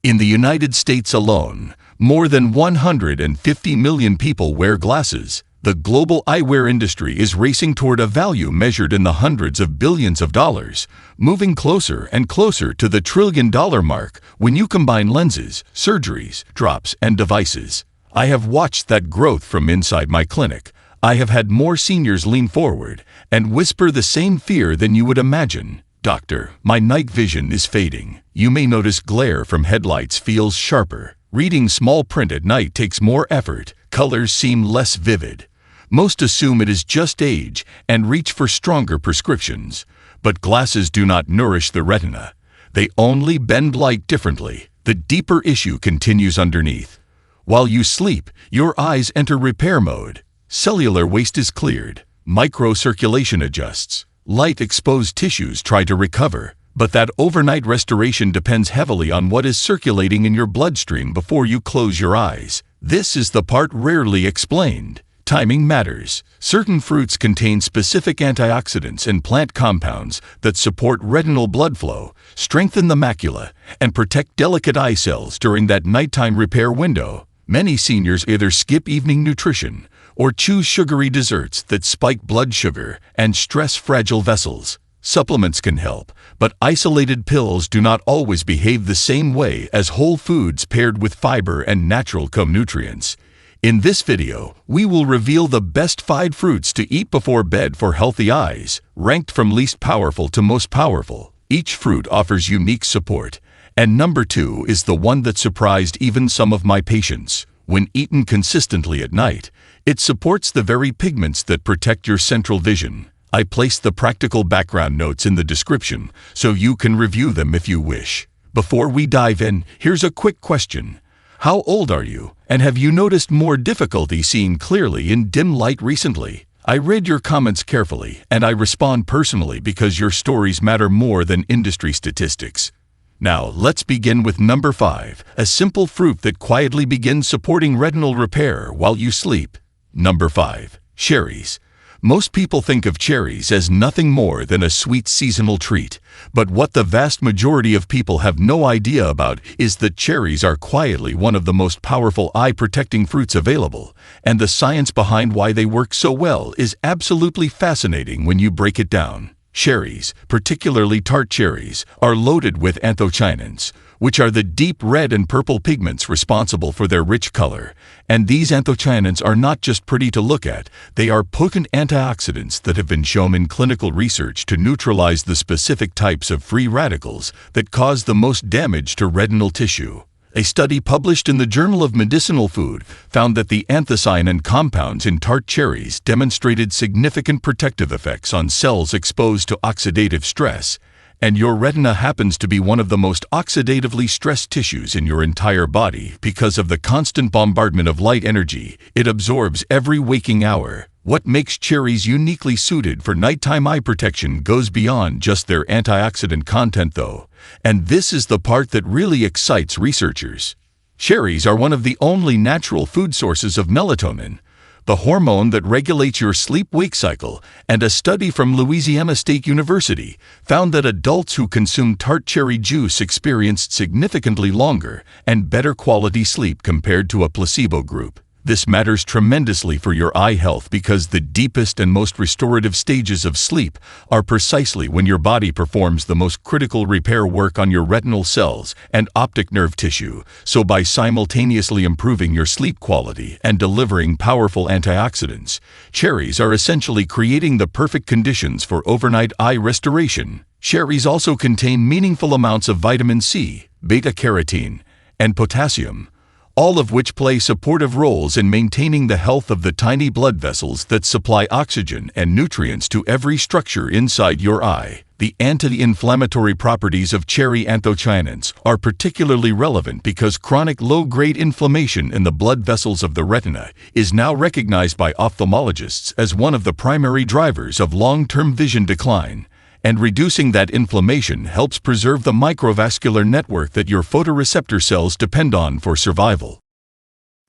In the United States alone, more than 150 million people wear glasses. The global eyewear industry is racing toward a value measured in the hundreds of billions of dollars, moving closer and closer to the trillion-dollar mark when you combine lenses, surgeries, drops, and devices. I have watched that growth from inside my clinic. I have had more seniors lean forward and whisper the same fear than you would imagine. "Doctor, my night vision is fading. You may notice glare from headlights feels sharper. Reading small print at night takes more effort. Colors seem less vivid." Most assume it is just age and reach for stronger prescriptions. But glasses do not nourish the retina. They only bend light differently. The deeper issue continues underneath. While you sleep, your eyes enter repair mode. Cellular waste is cleared. Microcirculation adjusts. Light-exposed tissues try to recover. But that overnight restoration depends heavily on what is circulating in your bloodstream before you close your eyes. This is the part rarely explained. Timing matters. Certain fruits contain specific antioxidants and plant compounds that support retinal blood flow, strengthen the macula, and protect delicate eye cells during that nighttime repair window. Many seniors either skip evening nutrition or choose sugary desserts that spike blood sugar and stress fragile vessels. Supplements can help, but isolated pills do not always behave the same way as whole foods paired with fiber and natural co-nutrients. In this video, we will reveal the best 5 fruits to eat before bed for healthy eyes, ranked from least powerful to most powerful. Each fruit offers unique support, and number 2 is the one that surprised even some of my patients. When eaten consistently at night, it supports the very pigments that protect your central vision. I placed the practical background notes in the description, so you can review them if you wish. Before we dive in, here's a quick question. How old are you, and have you noticed more difficulty seeing clearly in dim light recently? I read your comments carefully, and I respond personally because your stories matter more than industry statistics. Now, let's begin with number 5, a simple fruit that quietly begins supporting retinal repair while you sleep. Number 5. Cherries. Most people think of cherries as nothing more than a sweet seasonal treat. But what the vast majority of people have no idea about is that cherries are quietly one of the most powerful eye-protecting fruits available. And the science behind why they work so well is absolutely fascinating when you break it down. Cherries, particularly tart cherries, are loaded with anthocyanins, which are the deep red and purple pigments responsible for their rich color. And these anthocyanins are not just pretty to look at, they are potent antioxidants that have been shown in clinical research to neutralize the specific types of free radicals that cause the most damage to retinal tissue. A study published in the Journal of Medicinal Food found that the anthocyanin compounds in tart cherries demonstrated significant protective effects on cells exposed to oxidative stress. And your retina happens to be one of the most oxidatively stressed tissues in your entire body because of the constant bombardment of light energy it absorbs every waking hour. What makes cherries uniquely suited for nighttime eye protection goes beyond just their antioxidant content though, and this is the part that really excites researchers. Cherries are one of the only natural food sources of melatonin, the hormone that regulates your sleep-wake cycle, and a study from Louisiana State University found that adults who consumed tart cherry juice experienced significantly longer and better quality sleep compared to a placebo group. This matters tremendously for your eye health because the deepest and most restorative stages of sleep are precisely when your body performs the most critical repair work on your retinal cells and optic nerve tissue. So by simultaneously improving your sleep quality and delivering powerful antioxidants, cherries are essentially creating the perfect conditions for overnight eye restoration. Cherries also contain meaningful amounts of vitamin C, beta-carotene, and potassium, all of which play supportive roles in maintaining the health of the tiny blood vessels that supply oxygen and nutrients to every structure inside your eye. The anti-inflammatory properties of cherry anthocyanins are particularly relevant because chronic low-grade inflammation in the blood vessels of the retina is now recognized by ophthalmologists as one of the primary drivers of long-term vision decline. And reducing that inflammation helps preserve the microvascular network that your photoreceptor cells depend on for survival.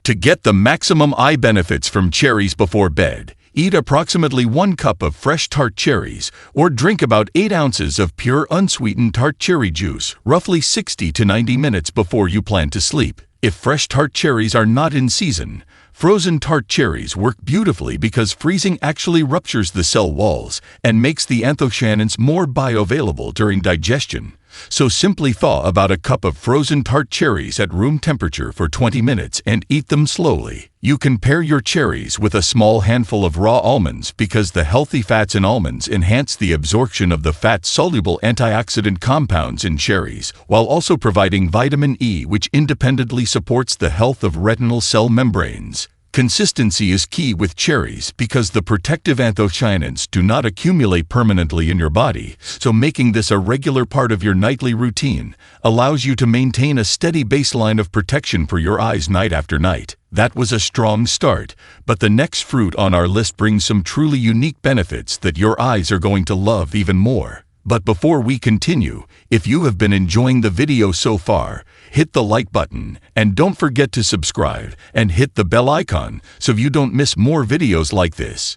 To get the maximum eye benefits from cherries before bed, Eat approximately 1 cup of fresh tart cherries, or drink about 8 ounces of pure unsweetened tart cherry juice, roughly 60 to 90 minutes before you plan to sleep. If fresh tart cherries are not in season, frozen tart cherries work beautifully because freezing actually ruptures the cell walls and makes the anthocyanins more bioavailable during digestion. So simply thaw about a cup of frozen tart cherries at room temperature for 20 minutes and eat them slowly. You can pair your cherries with a small handful of raw almonds because the healthy fats in almonds enhance the absorption of the fat-soluble antioxidant compounds in cherries, while also providing vitamin E, which independently supports the health of retinal cell membranes. Consistency is key with cherries because the protective anthocyanins do not accumulate permanently in your body, so making this a regular part of your nightly routine allows you to maintain a steady baseline of protection for your eyes night after night. That was a strong start, but the next fruit on our list brings some truly unique benefits that your eyes are going to love even more. But before we continue, if you have been enjoying the video so far, hit the like button and don't forget to subscribe and hit the bell icon so you don't miss more videos like this.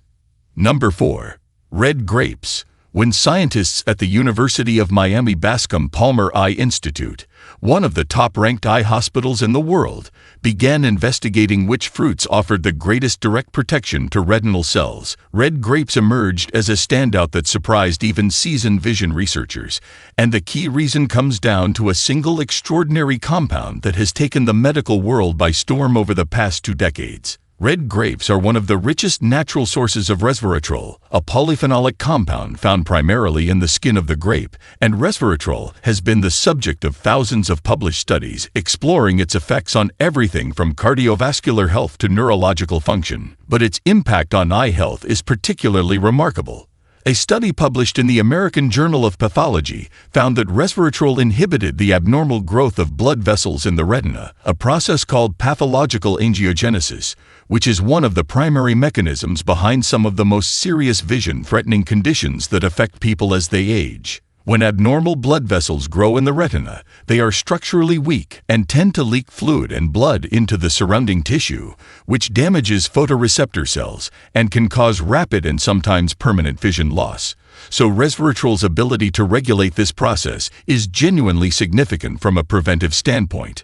Number 4. Red grapes. When scientists at the University of Miami Bascom Palmer Eye Institute, one of the top-ranked eye hospitals in the world, began investigating which fruits offered the greatest direct protection to retinal cells, red grapes emerged as a standout that surprised even seasoned vision researchers. And the key reason comes down to a single extraordinary compound that has taken the medical world by storm over the past 2 decades. Red grapes are one of the richest natural sources of resveratrol, a polyphenolic compound found primarily in the skin of the grape, and resveratrol has been the subject of thousands of published studies exploring its effects on everything from cardiovascular health to neurological function. But its impact on eye health is particularly remarkable. A study published in the American Journal of Pathology found that resveratrol inhibited the abnormal growth of blood vessels in the retina, a process called pathological angiogenesis, which is one of the primary mechanisms behind some of the most serious vision-threatening conditions that affect people as they age. When abnormal blood vessels grow in the retina, they are structurally weak and tend to leak fluid and blood into the surrounding tissue, which damages photoreceptor cells and can cause rapid and sometimes permanent vision loss. So resveratrol's ability to regulate this process is genuinely significant from a preventive standpoint.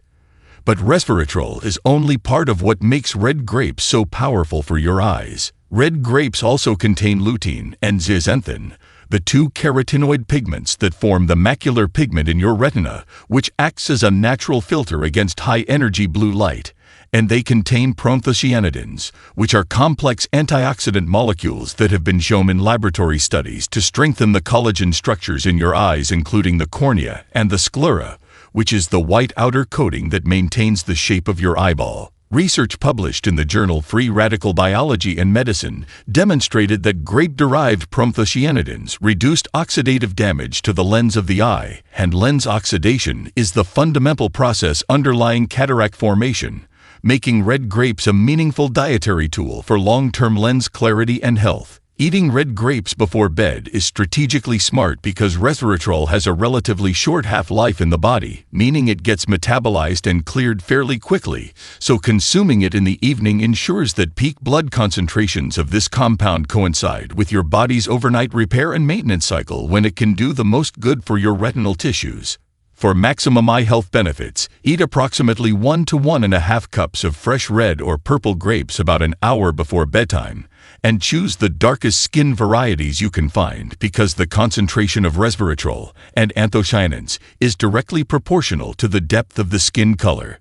But resveratrol is only part of what makes red grapes so powerful for your eyes. Red grapes also contain lutein and zeaxanthin, the 2 carotenoid pigments that form the macular pigment in your retina, which acts as a natural filter against high-energy blue light. And they contain proanthocyanidins, which are complex antioxidant molecules that have been shown in laboratory studies to strengthen the collagen structures in your eyes, including the cornea and the sclera, which is the white outer coating that maintains the shape of your eyeball. Research published in the journal Free Radical Biology and Medicine demonstrated that grape-derived proanthocyanidins reduced oxidative damage to the lens of the eye, and lens oxidation is the fundamental process underlying cataract formation, making red grapes a meaningful dietary tool for long-term lens clarity and health. Eating red grapes before bed is strategically smart because resveratrol has a relatively short half-life in the body, meaning it gets metabolized and cleared fairly quickly, so consuming it in the evening ensures that peak blood concentrations of this compound coincide with your body's overnight repair and maintenance cycle when it can do the most good for your retinal tissues. For maximum eye health benefits, eat approximately 1 to 1.5 cups of fresh red or purple grapes about an hour before bedtime, and choose the darkest skin varieties you can find because the concentration of resveratrol and anthocyanins is directly proportional to the depth of the skin color.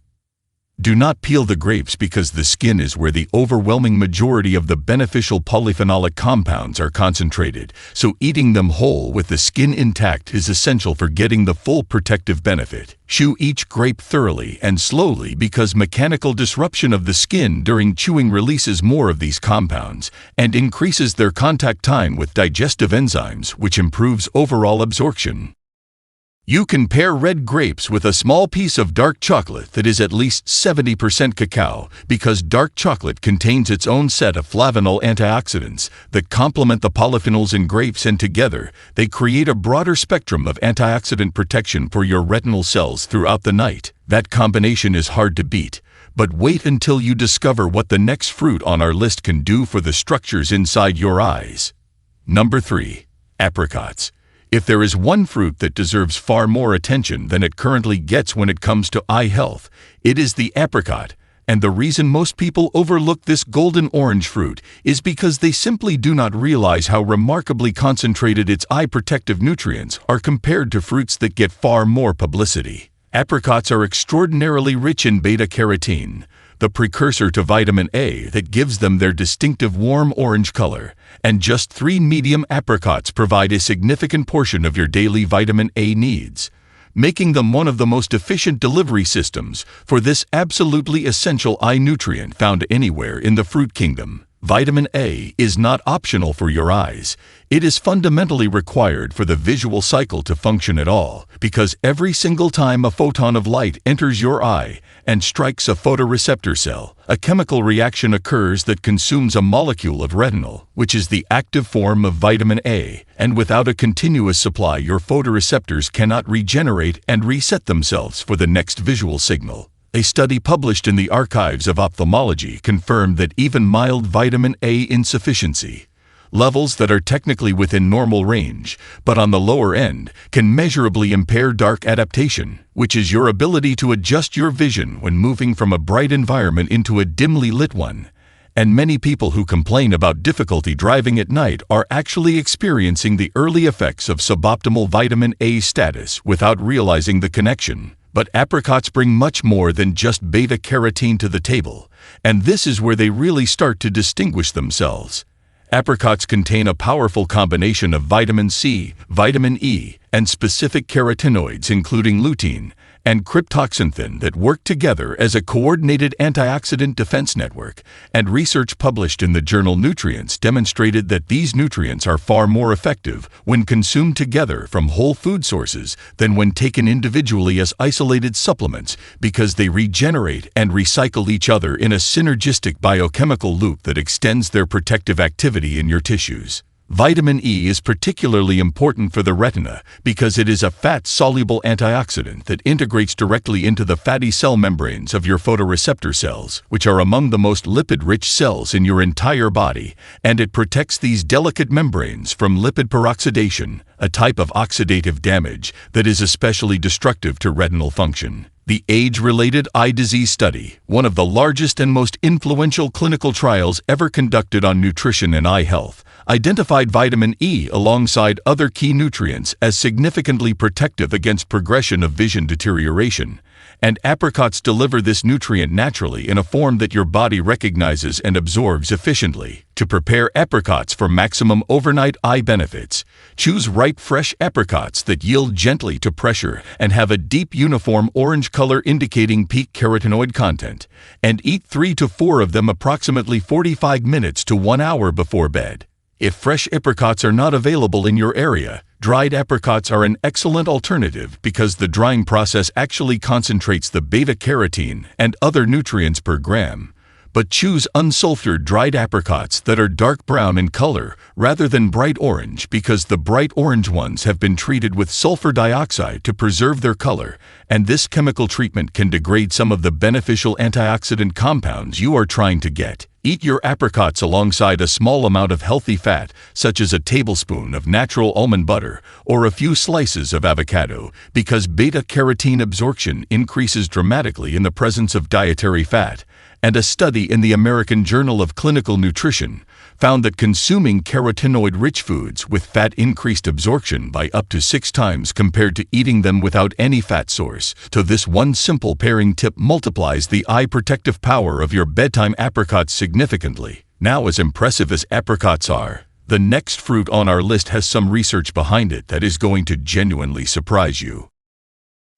Do not peel the grapes because the skin is where the overwhelming majority of the beneficial polyphenolic compounds are concentrated, so eating them whole with the skin intact is essential for getting the full protective benefit. Chew each grape thoroughly and slowly because mechanical disruption of the skin during chewing releases more of these compounds and increases their contact time with digestive enzymes, which improves overall absorption. You can pair red grapes with a small piece of dark chocolate that is at least 70% cacao because dark chocolate contains its own set of flavanol antioxidants that complement the polyphenols in grapes, and together they create a broader spectrum of antioxidant protection for your retinal cells throughout the night. That combination is hard to beat, But wait until you discover what the next fruit on our list can do for the structures inside your eyes. Number 3. Apricots. If there is one fruit that deserves far more attention than it currently gets when it comes to eye health, it is the apricot. And the reason most people overlook this golden orange fruit is because they simply do not realize how remarkably concentrated its eye protective nutrients are compared to fruits that get far more publicity. Apricots are extraordinarily rich in beta-carotene, the precursor to vitamin A that gives them their distinctive warm orange color, and just 3 medium apricots provide a significant portion of your daily vitamin A needs, making them one of the most efficient delivery systems for this absolutely essential eye nutrient found anywhere in the fruit kingdom. Vitamin A is not optional for your eyes. It is fundamentally required for the visual cycle to function at all, because every single time a photon of light enters your eye and strikes a photoreceptor cell, a chemical reaction occurs that consumes a molecule of retinol, which is the active form of vitamin A, and without a continuous supply, your photoreceptors cannot regenerate and reset themselves for the next visual signal. A study published in the Archives of Ophthalmology confirmed that even mild vitamin A insufficiency, levels that are technically within normal range, but on the lower end, can measurably impair dark adaptation, which is your ability to adjust your vision when moving from a bright environment into a dimly lit one. And many people who complain about difficulty driving at night are actually experiencing the early effects of suboptimal vitamin A status without realizing the connection. But apricots bring much more than just beta-carotene to the table, and this is where they really start to distinguish themselves. Apricots contain a powerful combination of vitamin C, vitamin E, and specific carotenoids including lutein and cryptoxanthin that work together as a coordinated antioxidant defense network, and research published in the journal Nutrients demonstrated that these nutrients are far more effective when consumed together from whole food sources than when taken individually as isolated supplements, because they regenerate and recycle each other in a synergistic biochemical loop that extends their protective activity in your tissues. Vitamin E is particularly important for the retina because it is a fat-soluble antioxidant that integrates directly into the fatty cell membranes of your photoreceptor cells, which are among the most lipid-rich cells in your entire body, and it protects these delicate membranes from lipid peroxidation, a type of oxidative damage that is especially destructive to retinal function. The Age-Related Eye Disease Study, one of the largest and most influential clinical trials ever conducted on nutrition and eye health, identified vitamin E alongside other key nutrients as significantly protective against progression of vision deterioration. And apricots deliver this nutrient naturally in a form that your body recognizes and absorbs efficiently. To prepare apricots for maximum overnight eye benefits, choose ripe fresh apricots that yield gently to pressure and have a deep uniform orange color indicating peak carotenoid content, and eat 3 to 4 of them approximately 45 minutes to 1 hour before bed. If fresh apricots are not available in your area, dried apricots are an excellent alternative because the drying process actually concentrates the beta-carotene and other nutrients per gram. But choose unsulfured dried apricots that are dark brown in color rather than bright orange, because the bright orange ones have been treated with sulfur dioxide to preserve their color, and this chemical treatment can degrade some of the beneficial antioxidant compounds you are trying to get. Eat your apricots alongside a small amount of healthy fat, such as a tablespoon of natural almond butter or a few slices of avocado, because beta-carotene absorption increases dramatically in the presence of dietary fat. And a study in the American Journal of Clinical Nutrition found that consuming carotenoid-rich foods with fat increased absorption by up to 6 times compared to eating them without any fat source. So this one simple pairing tip multiplies the eye protective power of your bedtime apricots significantly. Now, as impressive as apricots are, the next fruit on our list has some research behind it that is going to genuinely surprise you.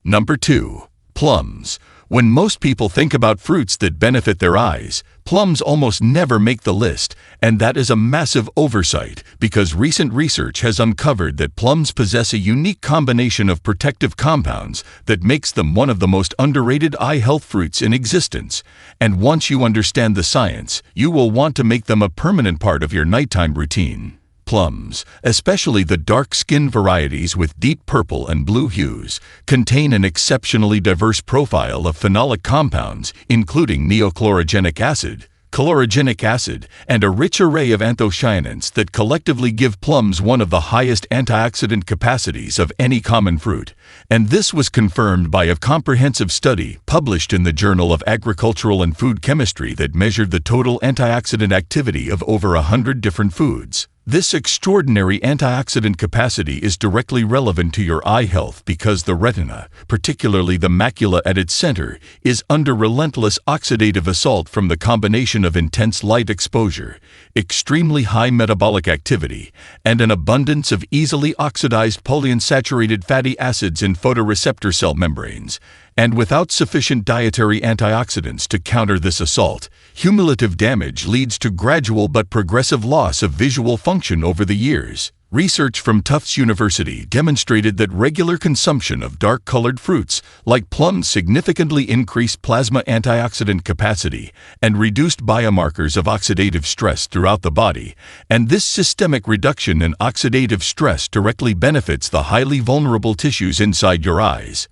Number 2. Plums. When most people think about fruits that benefit their eyes, plums almost never make the list, and that is a massive oversight because recent research has uncovered that plums possess a unique combination of protective compounds that makes them one of the most underrated eye health fruits in existence. And once you understand the science, you will want to make them a permanent part of your nighttime routine. plums, especially the dark-skinned varieties with deep purple and blue hues, contain an exceptionally diverse profile of phenolic compounds, including neochlorogenic acid, chlorogenic acid, and a rich array of anthocyanins that collectively give plums one of the highest antioxidant capacities of any common fruit. And this was confirmed by a comprehensive study published in the Journal of Agricultural and Food Chemistry that measured the total antioxidant activity of over 100 different foods. This extraordinary antioxidant capacity is directly relevant to your eye health because the retina, particularly the macula at its center, is under relentless oxidative assault from the combination of intense light exposure, extremely high metabolic activity, and an abundance of easily oxidized polyunsaturated fatty acids in photoreceptor cell membranes. And without sufficient dietary antioxidants to counter this assault, cumulative damage leads to gradual but progressive loss of visual function over the years. Research from Tufts University demonstrated that regular consumption of dark-colored fruits, like plums, significantly increased plasma antioxidant capacity and reduced biomarkers of oxidative stress throughout the body, and this systemic reduction in oxidative stress directly benefits the highly vulnerable tissues inside your eyes.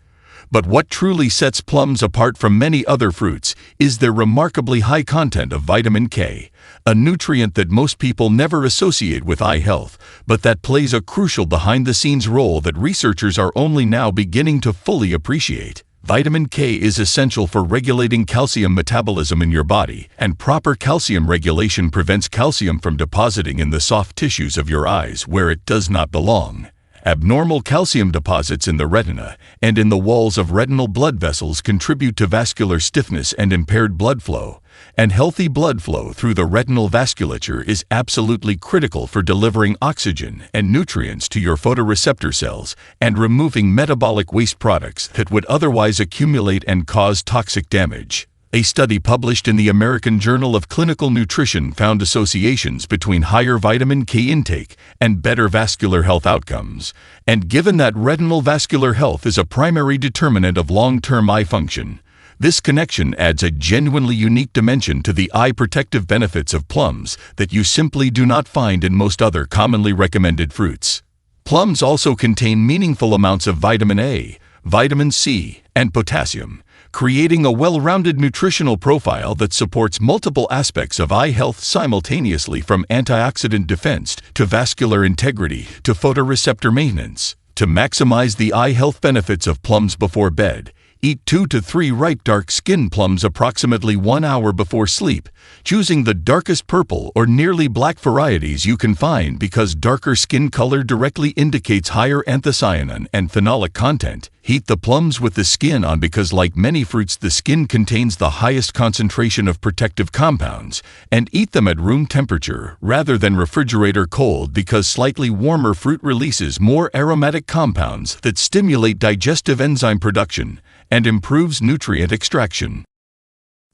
But what truly sets plums apart from many other fruits is their remarkably high content of vitamin K, a nutrient that most people never associate with eye health, but that plays a crucial behind-the-scenes role that researchers are only now beginning to fully appreciate. Vitamin K is essential for regulating calcium metabolism in your body, and proper calcium regulation prevents calcium from depositing in the soft tissues of your eyes where it does not belong. Abnormal calcium deposits in the retina and in the walls of retinal blood vessels contribute to vascular stiffness and impaired blood flow, and healthy blood flow through the retinal vasculature is absolutely critical for delivering oxygen and nutrients to your photoreceptor cells and removing metabolic waste products that would otherwise accumulate and cause toxic damage. A study published in the American Journal of Clinical Nutrition found associations between higher vitamin K intake and better vascular health outcomes. And given that retinal vascular health is a primary determinant of long-term eye function, this connection adds a genuinely unique dimension to the eye protective benefits of plums that you simply do not find in most other commonly recommended fruits. Plums also contain meaningful amounts of vitamin A, vitamin C, and potassium, creating a well-rounded nutritional profile that supports multiple aspects of eye health simultaneously, from antioxidant defense to vascular integrity to photoreceptor maintenance. To maximize the eye health benefits of plums before bed, eat 2 to 3 ripe dark-skinned plums approximately 1 hour before sleep, choosing the darkest purple or nearly black varieties you can find because darker skin color directly indicates higher anthocyanin and phenolic content. Heat the plums with the skin on because, like many fruits, the skin contains the highest concentration of protective compounds, and eat them at room temperature rather than refrigerator cold because slightly warmer fruit releases more aromatic compounds that stimulate digestive enzyme production and improves nutrient extraction.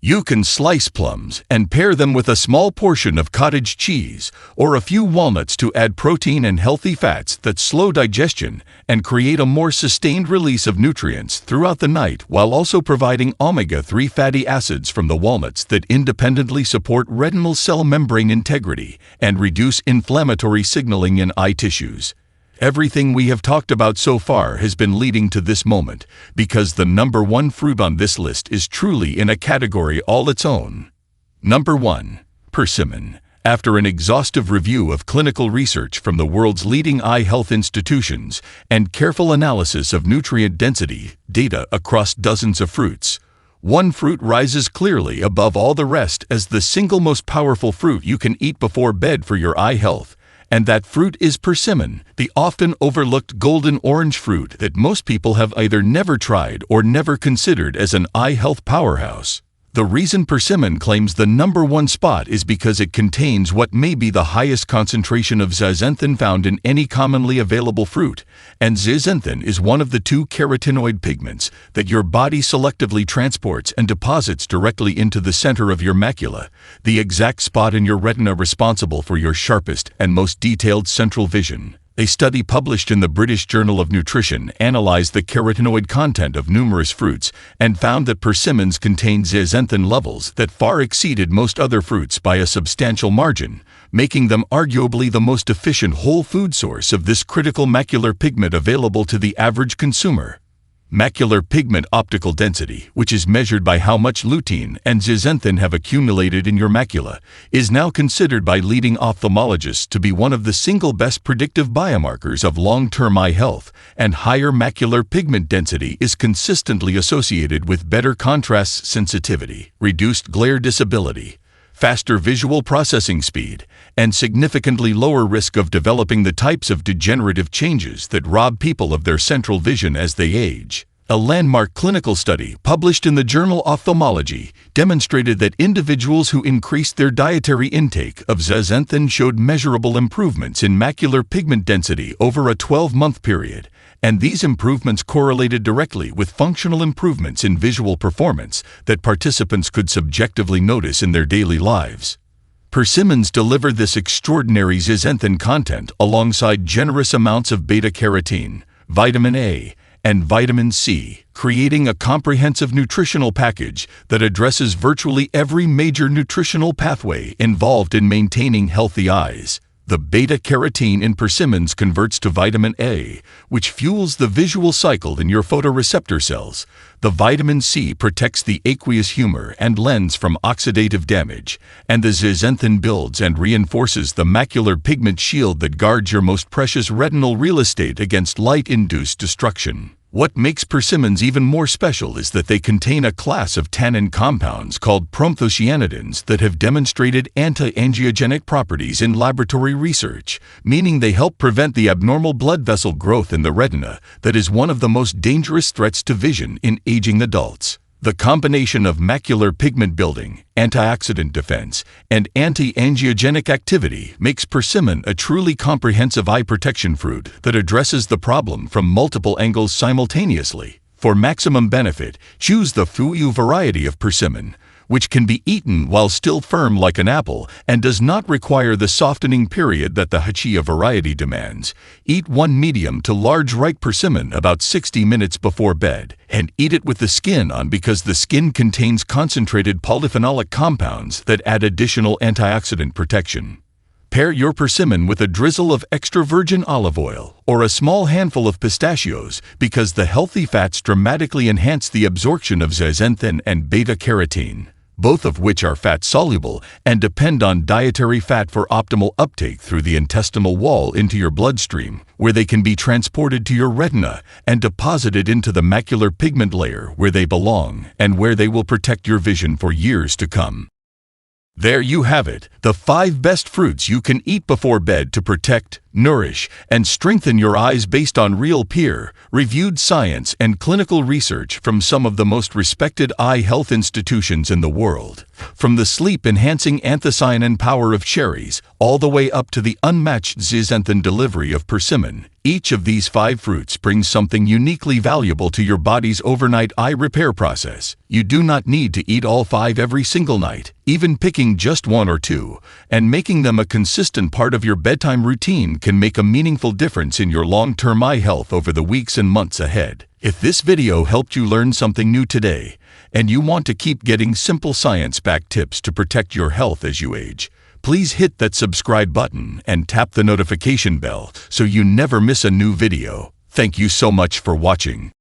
You can slice plums and pair them with a small portion of cottage cheese or a few walnuts to add protein and healthy fats that slow digestion and create a more sustained release of nutrients throughout the night, while also providing omega-3 fatty acids from the walnuts that independently support retinal cell membrane integrity and reduce inflammatory signaling in eye tissues. Everything we have talked about so far has been leading to this moment, because the number one fruit on this list is truly in a category all its own. Number 1. Persimmon. After an exhaustive review of clinical research from the world's leading eye health institutions and careful analysis of nutrient density data across dozens of fruits, one fruit rises clearly above all the rest as the single most powerful fruit you can eat before bed for your eye health. And that fruit is persimmon, the often overlooked golden orange fruit that most people have either never tried or never considered as an eye health powerhouse. The reason persimmon claims the number one spot is because it contains what may be the highest concentration of zeaxanthin found in any commonly available fruit, and zeaxanthin is one of the 2 carotenoid pigments that your body selectively transports and deposits directly into the center of your macula, the exact spot in your retina responsible for your sharpest and most detailed central vision. A study published in the British Journal of Nutrition analyzed the carotenoid content of numerous fruits and found that persimmons contained zeaxanthin levels that far exceeded most other fruits by a substantial margin, making them arguably the most efficient whole food source of this critical macular pigment available to the average consumer. Macular pigment optical density, which is measured by how much lutein and zeaxanthin have accumulated in your macula, is now considered by leading ophthalmologists to be one of the single best predictive biomarkers of long-term eye health, and higher macular pigment density is consistently associated with better contrast sensitivity, reduced glare disability, faster visual processing speed, and significantly lower risk of developing the types of degenerative changes that rob people of their central vision as they age. A landmark clinical study published in the journal Ophthalmology demonstrated that individuals who increased their dietary intake of zeaxanthin showed measurable improvements in macular pigment density over a 12-month period, and these improvements correlated directly with functional improvements in visual performance that participants could subjectively notice in their daily lives. Persimmons deliver this extraordinary zeaxanthin content alongside generous amounts of beta-carotene, vitamin A, and vitamin C, creating a comprehensive nutritional package that addresses virtually every major nutritional pathway involved in maintaining healthy eyes. The beta-carotene in persimmons converts to vitamin A, which fuels the visual cycle in your photoreceptor cells. The vitamin C protects the aqueous humor and lens from oxidative damage, and the zeaxanthin builds and reinforces the macular pigment shield that guards your most precious retinal real estate against light-induced destruction. What makes persimmons even more special is that they contain a class of tannin compounds called proanthocyanidins that have demonstrated anti-angiogenic properties in laboratory research, meaning they help prevent the abnormal blood vessel growth in the retina that is one of the most dangerous threats to vision in aging adults. The combination of macular pigment building, antioxidant defense, and anti-angiogenic activity makes persimmon a truly comprehensive eye protection fruit that addresses the problem from multiple angles simultaneously. For maximum benefit, choose the Fuyu variety of persimmon, which can be eaten while still firm like an apple and does not require the softening period that the Hachiya variety demands. Eat one medium to large ripe persimmon about 60 minutes before bed, and eat it with the skin on because the skin contains concentrated polyphenolic compounds that add additional antioxidant protection. Pair your persimmon with a drizzle of extra virgin olive oil or a small handful of pistachios because the healthy fats dramatically enhance the absorption of zeaxanthin and beta-carotene, both of which are fat-soluble and depend on dietary fat for optimal uptake through the intestinal wall into your bloodstream, where they can be transported to your retina and deposited into the macular pigment layer where they belong and where they will protect your vision for years to come. There you have it, the 5 best fruits you can eat before bed to protect, nourish, and strengthen your eyes based on real peer-reviewed science and clinical research from some of the most respected eye health institutions in the world. From the sleep-enhancing anthocyanin power of cherries, all the way up to the unmatched zeaxanthin delivery of persimmon, each of these 5 fruits brings something uniquely valuable to your body's overnight eye repair process. You do not need to eat all 5 every single night, even picking just 1 or 2, and making them a consistent part of your bedtime routine can make a meaningful difference in your long-term eye health over the weeks and months ahead. If this video helped you learn something new today, and you want to keep getting simple science-backed tips to protect your health as you age, please hit that subscribe button and tap the notification bell so you never miss a new video. Thank you so much for watching.